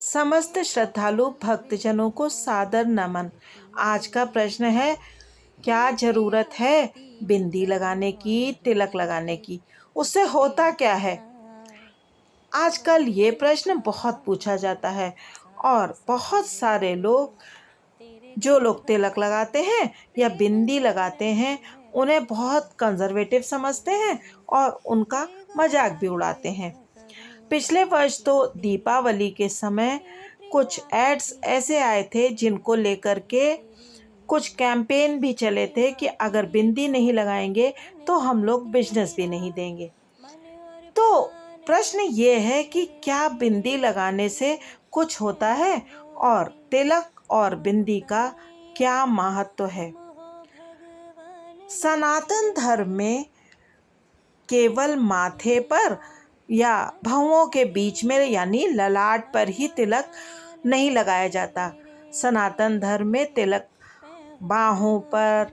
समस्त श्रद्धालु भक्तजनों को सादर नमन। आज का प्रश्न है, क्या ज़रूरत है बिंदी लगाने की, तिलक लगाने की? उससे होता क्या है? आजकल ये प्रश्न बहुत पूछा जाता है और बहुत सारे लोग, जो लोग तिलक लगाते हैं या बिंदी लगाते हैं, उन्हें बहुत कंजर्वेटिव समझते हैं और उनका मजाक भी उड़ाते हैं। पिछले वर्ष तो दीपावली के समय कुछ एड्स ऐसे आए थे जिनको लेकर के कुछ कैंपेन भी चले थे कि अगर बिंदी नहीं लगाएंगे तो हम लोग बिजनेस भी नहीं देंगे। तो प्रश्न ये है कि क्या बिंदी लगाने से कुछ होता है और तिलक और बिंदी का क्या महत्व है? सनातन धर्म में केवल माथे पर या भौहों के बीच में यानी ललाट पर ही तिलक नहीं लगाया जाता। सनातन धर्म में तिलक बाहों पर,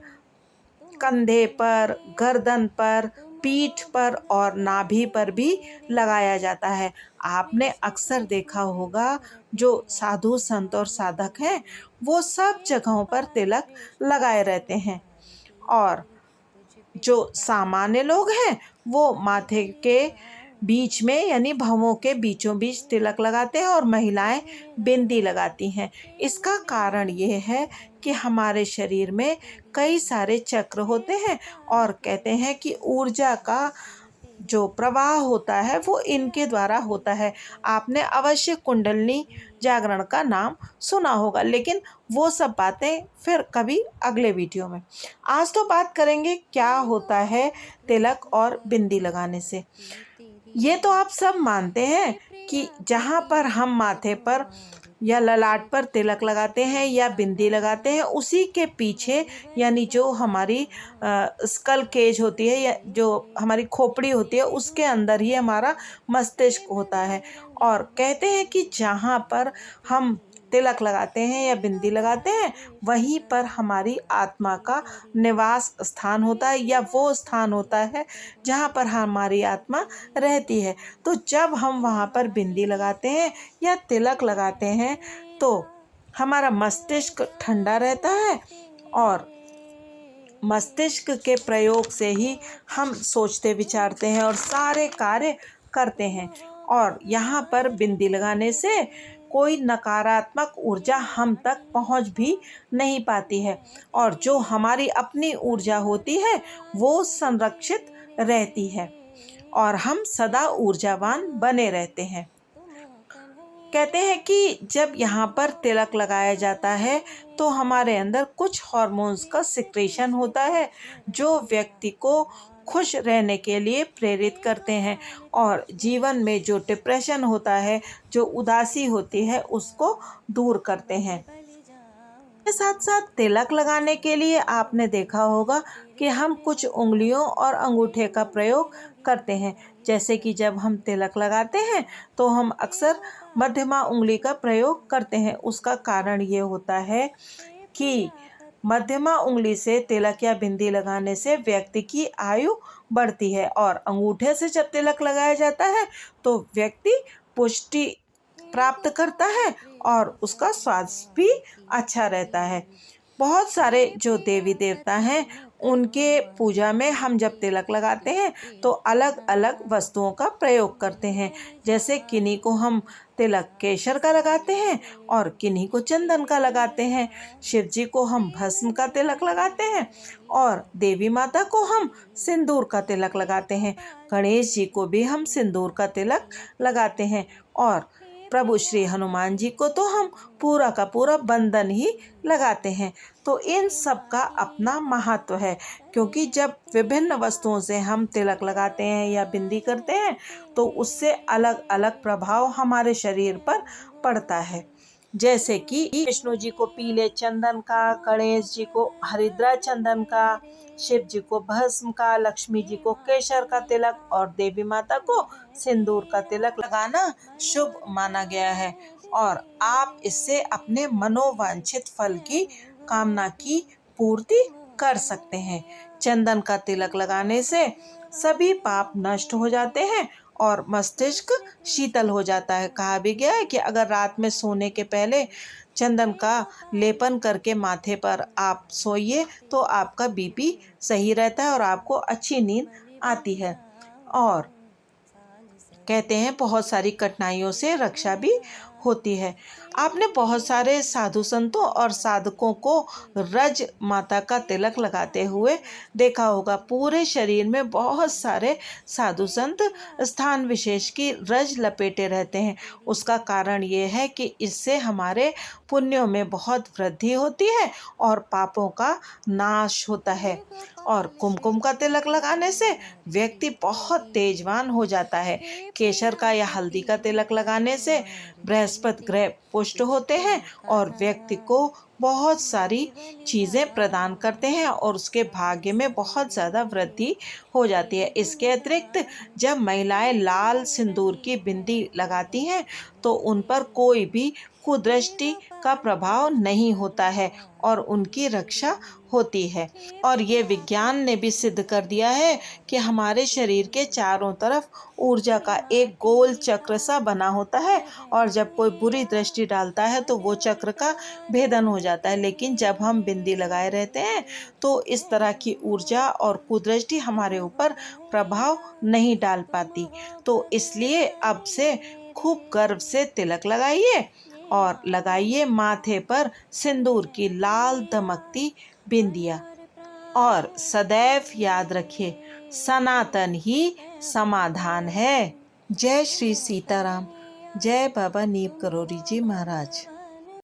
कंधे पर, गर्दन पर, पीठ पर और नाभि पर भी लगाया जाता है। आपने अक्सर देखा होगा, जो साधु संत और साधक हैं वो सब जगहों पर तिलक लगाए रहते हैं और जो सामान्य लोग हैं वो माथे के बीच में यानी भौहों के बीचों बीच तिलक लगाते हैं और महिलाएं बिंदी लगाती हैं। इसका कारण ये है कि हमारे शरीर में कई सारे चक्र होते हैं और कहते हैं कि ऊर्जा का जो प्रवाह होता है वो इनके द्वारा होता है। आपने अवश्य कुंडलिनी जागरण का नाम सुना होगा, लेकिन वो सब बातें फिर कभी अगले वीडियो में। आज तो बात करेंगे क्या होता है तिलक और बिंदी लगाने से। ये तो आप सब मानते हैं कि जहाँ पर हम माथे पर या ललाट पर तिलक लगाते हैं या बिंदी लगाते हैं, उसी के पीछे यानी जो हमारी स्कल केज होती है या जो हमारी खोपड़ी होती है, उसके अंदर ही हमारा मस्तिष्क होता है। और कहते हैं कि जहाँ पर हम तिलक लगाते हैं या बिंदी लगाते हैं, वहीं पर हमारी आत्मा का निवास स्थान होता है या वो स्थान होता है जहाँ पर हमारी आत्मा रहती है। तो जब हम वहाँ पर बिंदी लगाते हैं या तिलक लगाते हैं तो हमारा मस्तिष्क ठंडा रहता है और मस्तिष्क के प्रयोग से ही हम सोचते विचारते हैं और सारे कार्य करते हैं। और यहाँ पर बिंदी लगाने से कोई नकारात्मक ऊर्जा हम तक पहुँच भी नहीं पाती है और जो हमारी अपनी ऊर्जा होती है वो संरक्षित रहती है और हम सदा ऊर्जावान बने रहते हैं। कहते हैं कि जब यहाँ पर तिलक लगाया जाता है तो हमारे अंदर कुछ हार्मोन्स का सिक्रेशन होता है जो व्यक्ति को खुश रहने के लिए प्रेरित करते हैं और जीवन में जो डिप्रेशन होता है, जो उदासी होती है, उसको दूर करते हैं। के साथ साथ तिलक लगाने के लिए आपने देखा होगा कि हम कुछ उंगलियों और अंगूठे का प्रयोग करते हैं। जैसे कि जब हम तिलक लगाते हैं तो हम अक्सर मध्यमा उंगली का प्रयोग करते हैं। उसका कारण ये होता है कि मध्यमा उंगली से तिलक या बिंदी लगाने से व्यक्ति की आयु बढ़ती है और अंगूठे से जब तिलक लगाया जाता है तो व्यक्ति पुष्टि प्राप्त करता है और उसका स्वास्थ्य भी अच्छा रहता है। बहुत सारे जो देवी देवता हैं उनके पूजा में हम जब तिलक लगाते हैं तो अलग अलग वस्तुओं का प्रयोग करते हैं। जैसे किन्हीं को हम तिलक केसर का लगाते हैं और किन्हीं को चंदन का लगाते हैं। शिव जी को हम भस्म का तिलक लगाते हैं और देवी माता को हम सिंदूर का तिलक लगाते हैं। गणेश जी को भी हम सिंदूर का तिलक लगाते हैं और प्रभु श्री हनुमान जी को तो हम पूरा का पूरा बंधन ही लगाते हैं। तो इन सब का अपना महत्व है, क्योंकि जब विभिन्न वस्तुओं से हम तिलक लगाते हैं या बिंदी करते हैं तो उससे अलग अलग प्रभाव हमारे शरीर पर पड़ता है। जैसे कि विष्णु जी को पीले चंदन का, गणेश जी को हरिद्रा चंदन का, शिव जी को भस्म का, लक्ष्मी जी को केसर का तिलक और देवी माता को सिंदूर का तिलक लगाना शुभ माना गया है और आप इससे अपने मनोवांछित फल की कामना की पूर्ति कर सकते हैं। चंदन का तिलक लगाने से सभी पाप नष्ट हो जाते हैं और मस्तिष्क शीतल हो जाता है। कहा भी गया है कि अगर रात में सोने के पहले चंदन का लेपन करके माथे पर आप सोइए तो आपका बीपी सही रहता है और आपको अच्छी नींद आती है। और कहते हैं बहुत सारी कठिनाइयों से रक्षा भी होती है। आपने बहुत सारे साधु संतों और साधकों को रज माता का तिलक लगाते हुए देखा होगा। पूरे शरीर में बहुत सारे साधु संत स्थान विशेष की रज लपेटे रहते हैं। उसका कारण ये है कि इससे हमारे पुण्यों में बहुत वृद्धि होती है और पापों का नाश होता है। और कुमकुम का तिलक लगाने से व्यक्ति बहुत तेजवान हो जाता है। केसर का या हल्दी का तिलक लगाने से बृहस्पति ग्रह पुष्ट होते हैं और व्यक्ति को बहुत सारी चीज़ें प्रदान करते हैं और उसके भाग्य में बहुत ज़्यादा वृद्धि हो जाती है। इसके अतिरिक्त जब महिलाएं लाल सिंदूर की बिंदी लगाती हैं तो उन पर कोई भी कुदृष्टि का प्रभाव नहीं होता है और उनकी रक्षा होती है। और ये विज्ञान ने भी सिद्ध कर दिया है कि हमारे शरीर के चारों तरफ ऊर्जा का एक गोल चक्र सा बना होता है और जब कोई बुरी दृष्टि डालता है तो वो चक्र का भेदन हो जाता है। लेकिन जब हम बिंदी लगाए रहते हैं तो इस तरह की ऊर्जा और कुदृष्टि हमारे ऊपर प्रभाव नहीं डाल पाती। तो इसलिए अब से खूब गर्व से तिलक लगाइए और लगाइए माथे पर सिंदूर की लाल दमकती बिंदिया। और सदैव याद रखिए, सनातन ही समाधान है। जय श्री सीताराम। जय बाबा नीम करोली जी महाराज।